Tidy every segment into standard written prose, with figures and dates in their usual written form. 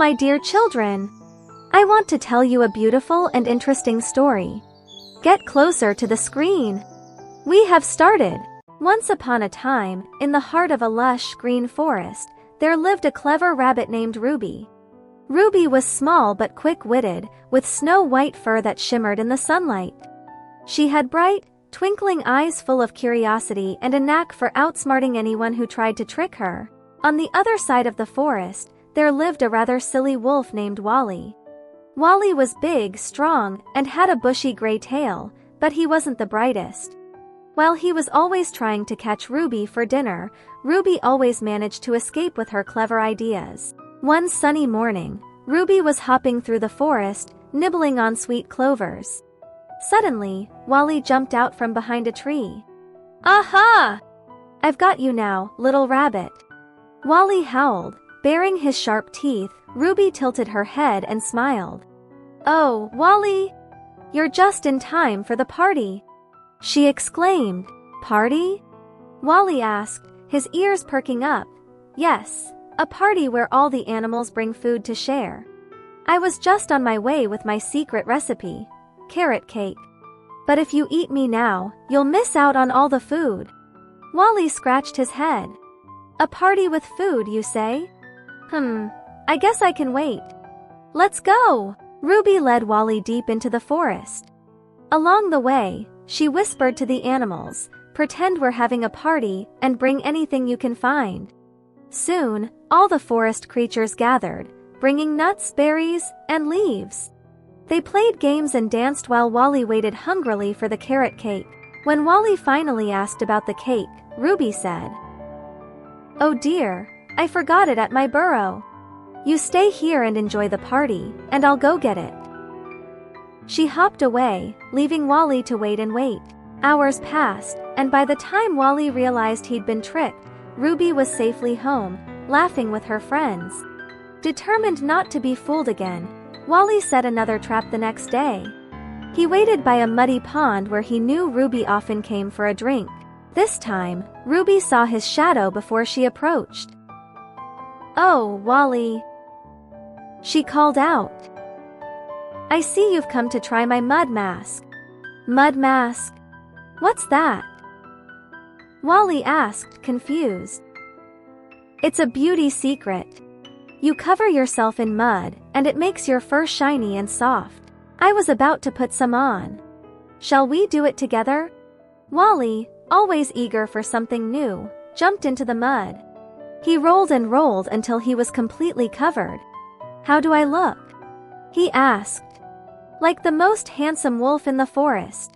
my dear children! I want to tell you a beautiful and interesting story. Get closer to the screen. We have started. Once upon a time, in the heart of a lush green forest, there lived a clever rabbit named Ruby. Ruby was small but quick-witted, with snow-white fur that shimmered in the sunlight. She had bright, twinkling eyes full of curiosity and a knack for outsmarting anyone who tried to trick her. On the other side of the forest, there lived a rather silly wolf named Wally. Wally was big, strong, and had a bushy gray tail, but he wasn't the brightest. While he was always trying to catch Ruby for dinner, Ruby always managed to escape with her clever ideas. One sunny morning, Ruby was hopping through the forest, nibbling on sweet clovers. Suddenly, Wally jumped out from behind a tree. "Aha! I've got you now, little rabbit!" Wally howled. Baring his sharp teeth, Ruby tilted her head and smiled. "Oh, Wally! You're just in time for the party!" she exclaimed. "Party?" Wally asked, his ears perking up. "Yes, a party where all the animals bring food to share. I was just on my way with my secret recipe, carrot cake. But if you eat me now, you'll miss out on all the food." Wally scratched his head. "A party with food, you say? I guess I can wait. Let's go!" Ruby led Wally deep into the forest. Along the way, she whispered to the animals, "Pretend we're having a party and bring anything you can find." Soon, all the forest creatures gathered, bringing nuts, berries, and leaves. They played games and danced while Wally waited hungrily for the carrot cake. When Wally finally asked about the cake, Ruby said, "Oh dear, I forgot it at my burrow. You stay here and enjoy the party, and I'll go get it." She hopped away, leaving Wally to wait and wait. Hours passed, and by the time Wally realized he'd been tricked, Ruby was safely home, laughing with her friends. Determined not to be fooled again, Wally set another trap the next day. He waited by a muddy pond where he knew Ruby often came for a drink. This time, Ruby saw his shadow before she approached. "Oh, Wally," she called out. "I see you've come to try my mud mask." "Mud mask? What's that?" Wally asked, confused. "It's a beauty secret. You cover yourself in mud, and it makes your fur shiny and soft. I was about to put some on. Shall we do it together?" Wally, always eager for something new, jumped into the mud. He rolled and rolled until he was completely covered. "How do I look?" he asked. "Like the most handsome wolf in the forest,"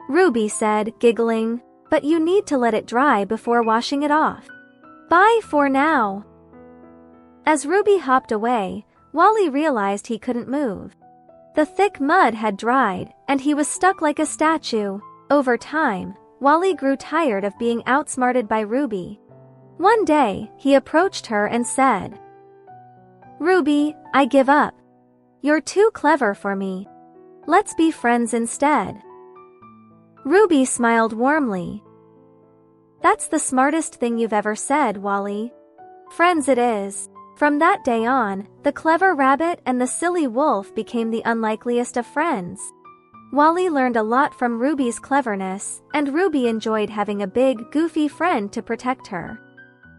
Ruby said, giggling, "but you need to let it dry before washing it off. Bye for now." As Ruby hopped away, Wally realized he couldn't move. The thick mud had dried, and he was stuck like a statue. Over time, Wally grew tired of being outsmarted by Ruby. One day, he approached her and said, "Ruby, I give up. You're too clever for me. Let's be friends instead." Ruby smiled warmly. "That's the smartest thing you've ever said, Wally. Friends it is." From that day on, the clever rabbit and the silly wolf became the unlikeliest of friends. Wally learned a lot from Ruby's cleverness, and Ruby enjoyed having a big, goofy friend to protect her.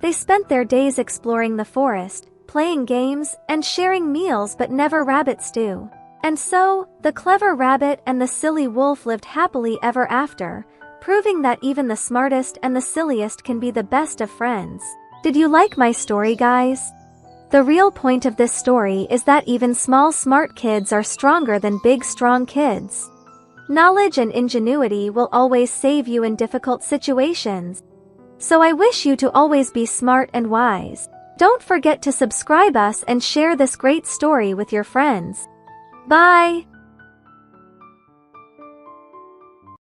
They spent their days exploring the forest, playing games, and sharing meals, but never rabbit stew. And so, the clever rabbit and the silly wolf lived happily ever after, proving that even the smartest and the silliest can be the best of friends. Did you like my story, guys? The real point of this story is that even small smart kids are stronger than big strong kids. Knowledge and ingenuity will always save you in difficult situations. So I wish you to always be smart and wise. Don't forget to subscribe us and share this great story with your friends. Bye!